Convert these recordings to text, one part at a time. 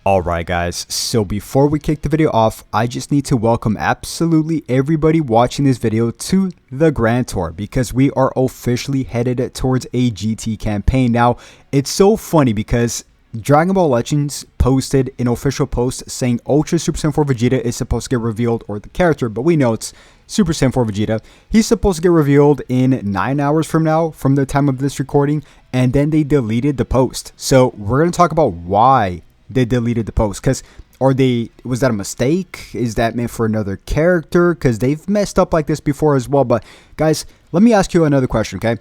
Alright guys, so before we kick the video off, I just need to welcome absolutely everybody watching this video to the Grand Tour because we are officially headed towards a GT campaign. Now, it's so funny because Dragon Ball Legends posted an official post saying Ultra Super Saiyan 4 Vegeta is supposed to get revealed, or the character, but we know it's Super Saiyan 4 Vegeta. He's supposed to get revealed in 9 hours from now, from the time of this recording, and then they deleted the post. So we're going to talk about why they deleted the post, because was that a mistake? Is that meant for another character? Because they've messed up like this before as well. But guys, let me ask you another question, okay?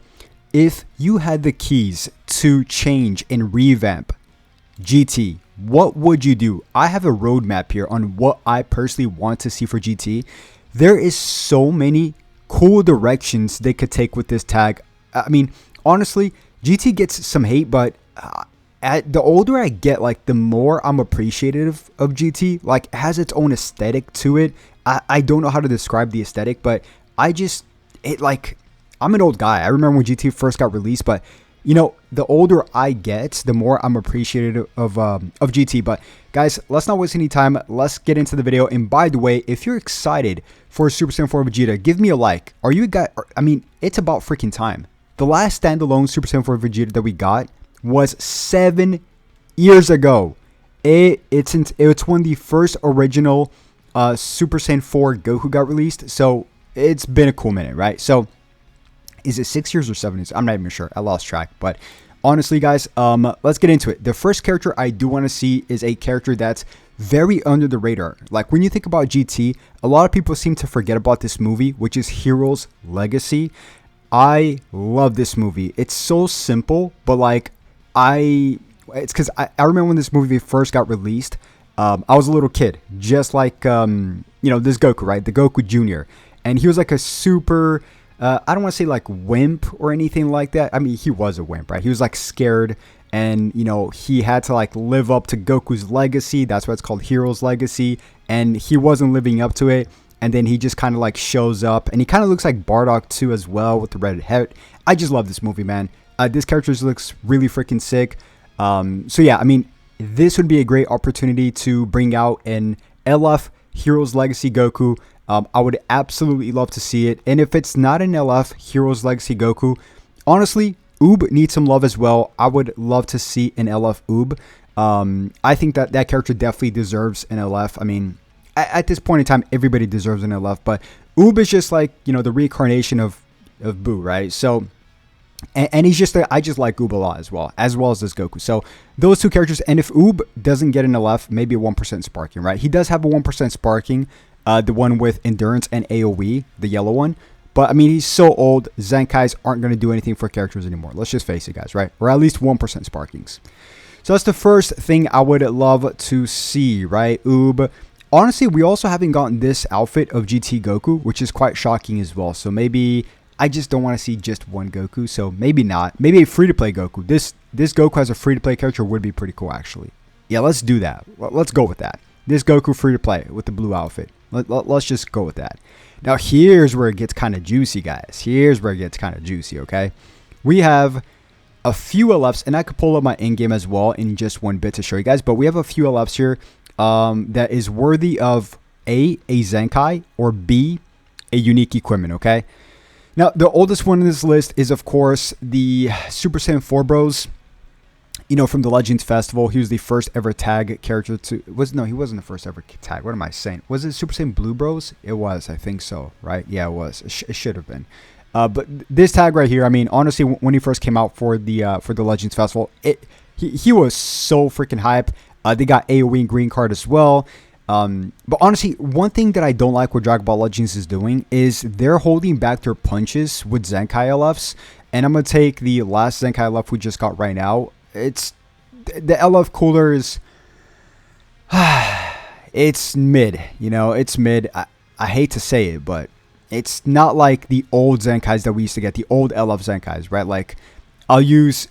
If you had the keys to change and revamp GT, what would you do? I have a roadmap here on what I personally want to see for GT. There is so many cool directions they could take with this tag. I mean, honestly, GT gets some hate, but the older I get, like, the more I'm appreciative of GT. Like, it has its own aesthetic to it. I don't know how to describe the aesthetic, but I'm an old guy. I remember when GT first got released, but you know, the older I get, the more I'm appreciative of GT. But guys, let's not waste any time. Let's get into the video. And by the way, if you're excited for Super Saiyan 4 Vegeta, give me a like. Are you a guy? I mean, it's about freaking time. The last standalone Super Saiyan 4 Vegeta that we got was 7 years ago. It's when the first original Super Saiyan 4 Goku got released. So it's been a cool minute, right? So is it 6 years or 7 years? I'm not even sure. I lost track. But honestly, guys, let's get into it. The first character I do want to see is a character that's very under the radar. Like, when you think about GT, a lot of people seem to forget about this movie, which is Heroes Legacy. I love this movie. It's so simple, but like, it's because I remember when this movie first got released, I was a little kid, just like, this Goku, right? The Goku Jr. And he was like a super, I don't want to say like wimp or anything like that. I mean, he was a wimp, right? He was like scared, and, he had to like live up to Goku's legacy. That's why it's called Heroes Legacy. And he wasn't living up to it. And then he just kind of like shows up, and he kind of looks like Bardock too as well, with the red hair. I just love this movie, man. This character looks really freaking sick. So yeah, I mean, this would be a great opportunity to bring out an LF Heroes Legacy Goku. I would absolutely love to see it. And if it's not an LF Heroes Legacy Goku, honestly, Oob needs some love as well. I would love to see an LF Oob. I think that character definitely deserves an LF. I mean, at this point in time, everybody deserves an LF, but Oob is just like, the reincarnation of Boo, right? So, and he's just, I just like Oob a lot as well as this Goku. So those two characters. And if Oob doesn't get an LF, maybe a 1% sparking, right? He does have a 1% sparking, the one with endurance and AoE, the yellow one. But I mean, he's so old, Zenkais aren't going to do anything for characters anymore. Let's just face it, guys, right? Or at least 1% sparkings. So that's the first thing I would love to see, right? Oob. Honestly, we also haven't gotten this outfit of GT Goku, which is quite shocking as well. So maybe I just don't want to see just one Goku. So maybe not. Maybe a free-to-play Goku. This Goku as a free-to-play character would be pretty cool, actually. Yeah, let's do that. Let's go with that. This Goku free-to-play with the blue outfit. Let's just go with that. Now, here's where it gets kind of juicy, guys. Here's where it gets kind of juicy, okay? We have a few LFs, and I could pull up my in-game as well in just one bit to show you guys. But we have a few LFs here that is worthy of A Zenkai, or B, a unique equipment, okay? Now, the oldest one in this list is, of course, the Super Saiyan 4 Bros, from the Legends Festival. He was the first ever tag character he wasn't the first ever tag. What am I saying? Was it Super Saiyan Blue Bros? It was, I think so, right? Yeah, it was. It should have been. But this tag right here, I mean, honestly, when he first came out for the Legends Festival, he was so freaking hype. They got AoE and green card as well. But honestly, one thing that I don't like what Dragon Ball Legends is doing is they're holding back their punches with Zenkai LFs. And I'm going to take the last Zenkai LF we just got right now. It's the LF cooler is it's mid, it's mid. I hate to say it, but it's not like the old Zenkais that we used to get, the old LF Zenkais, right? Like, I'll use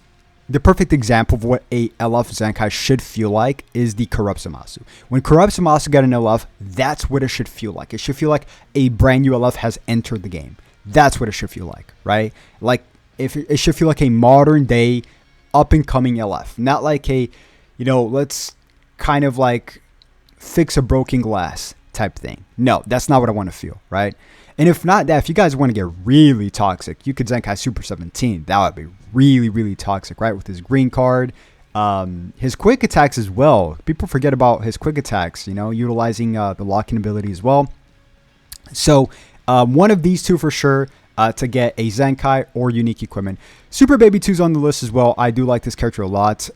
the perfect example of what a LF Zenkai should feel like is the Corrupt Zamasu. When Corrupt Zamasu got an LF, that's what it should feel like. It should feel like a brand new LF has entered the game. That's what it should feel like, right? Like, if it should feel like a modern day up and coming LF, not like a, let's kind of like fix a broken glass type thing. No, that's not what I want to feel, right? And if not that, if you guys want to get really toxic, you could Zenkai Super 17. That would be really, really toxic, right? With his green card. His quick attacks as well. People forget about his quick attacks, you know, utilizing the locking ability as well. So one of these two for sure to get a Zenkai or unique equipment. Super Baby 2's on the list as well. I do like this character a lot.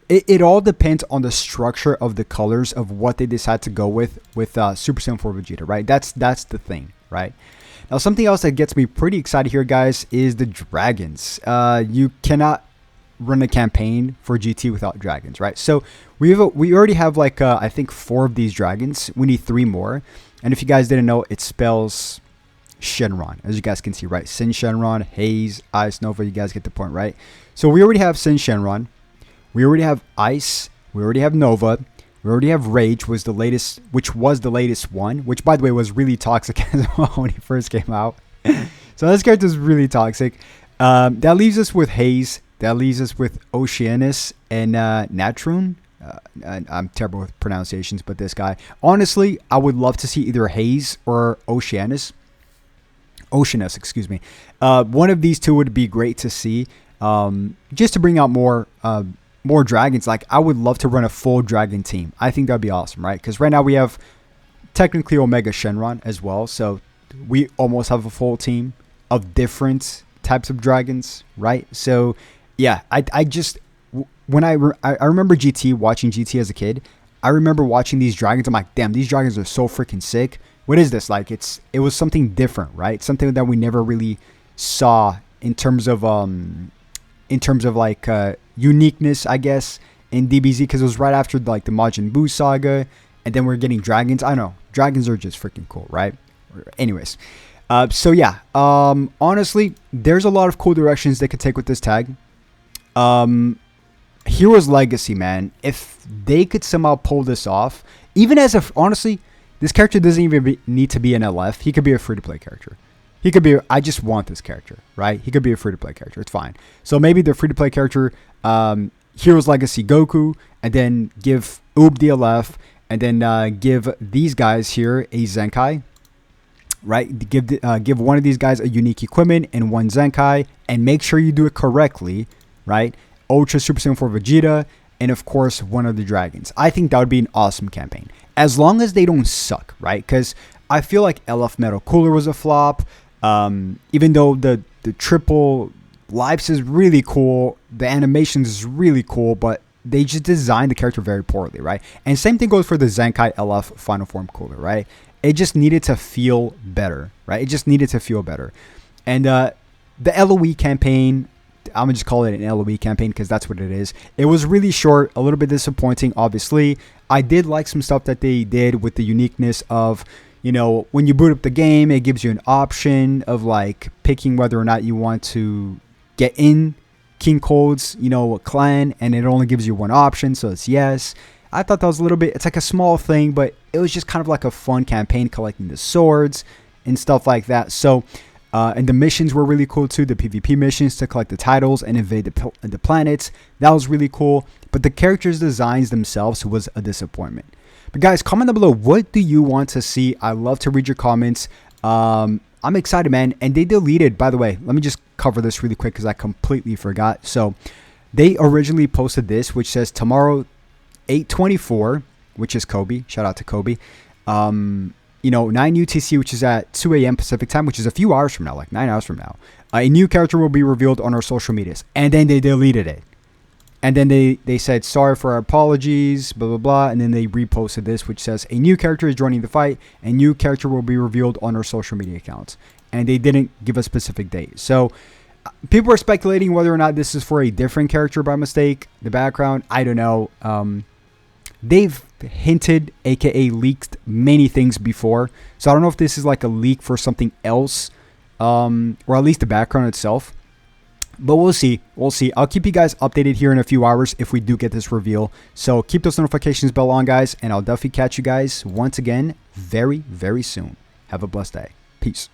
It all depends on the structure of the colors of what they decide to go with Super Saiyan 4 Vegeta, right? That's the thing, right? Now, something else that gets me pretty excited here, guys, is the dragons. You cannot run a campaign for GT without dragons, right? So we already have like I think 4 of these dragons. We need 3 more. And if you guys didn't know, it spells Shenron, as you guys can see, right? Sin Shenron, Haze, Ice, Nova. You guys get the point, right? So we already have Sin Shenron. We already have Ice. We already have Nova. We already have Rage, which was the latest one, which by the way was really toxic as well when he first came out. So this character is really toxic. That leaves us with Haze. That leaves us with Oceanus and Natrun. I'm terrible with pronunciations, but this guy. Honestly, I would love to see either Haze or Oceanus, excuse me. One of these two would be great to see, just to bring out more dragons. Like, I would love to run a full dragon team. I think that'd be awesome, right? Because right now we have technically Omega Shenron as well, so we almost have a full team of different types of dragons, right? So yeah, I just when I remember watching GT as a kid. I remember watching these dragons. I'm like, damn, these dragons are so freaking sick. What is this? Like, it was something different, right? Something that we never really saw in terms of like uniqueness, I guess, in DBZ, because it was right after like the Majin Buu saga, and then we're getting dragons. I know dragons are just freaking cool, right? Anyways, so yeah, honestly, there's a lot of cool directions they could take with this tag. Hero's Legacy, man, if they could somehow pull this off, even as if honestly, this character doesn't even need to be an LF. He could be a free-to-play character. He could be, I just want this character, right? He could be a free-to-play character. It's fine. So maybe the free-to-play character, Hero's Legacy Goku, and then give Oob the LF, and then give these guys here a Zenkai, right? Give one of these guys a unique equipment and one Zenkai, and make sure you do it correctly, right? Ultra Super Saiyan 4 Vegeta, and of course one of the dragons. I think that would be an awesome campaign, as long as they don't suck, right? Because I feel like LF Metal Cooler was a flop. Even though the triple lives is really cool, the animations is really cool, but they just designed the character very poorly, right? And same thing goes for the Zenkai LF Final Form Cooler, right? It just needed to feel better, right? It just needed to feel better. And the LOE campaign, I'm gonna just call it an LOE campaign because that's what it is. It was really short, a little bit disappointing, obviously. I did like some stuff that they did with the uniqueness of, you know, when you boot up the game, it gives you an option of like picking whether or not you want to get in King Cold's, you know, clan, and it only gives you one option, so it's yes. I thought that was a little bit, it's like a small thing, but it was just kind of like a fun campaign collecting the swords and stuff like that. So, and the missions were really cool too. The PvP missions to collect the titles and invade the planets. That was really cool. But the characters' designs themselves was a disappointment. But guys, comment down below. What do you want to see? I love to read your comments. I'm excited, man. And they deleted, by the way, let me just cover this really quick because I completely forgot. So they originally posted this, which says tomorrow, 8/24, which is Kobe. Shout out to Kobe. You know, 9 UTC, which is at 2 a.m. Pacific time, which is a few hours from now, like 9 hours from now. A new character will be revealed on our social medias. And then they deleted it. And then they said, sorry for our apologies, blah, blah, blah. And then they reposted this, which says, a new character is joining the fight. A new character will be revealed on our social media accounts. And they didn't give a specific date. So people are speculating whether or not this is for a different character by mistake. The background, I don't know. They've hinted, aka leaked, many things before. So I don't know if this is like a leak for something else, or at least the background itself. But we'll see. We'll see. I'll keep you guys updated here in a few hours if we do get this reveal. So keep those notifications bell on, guys. And I'll definitely catch you guys once again very, very soon. Have a blessed day. Peace.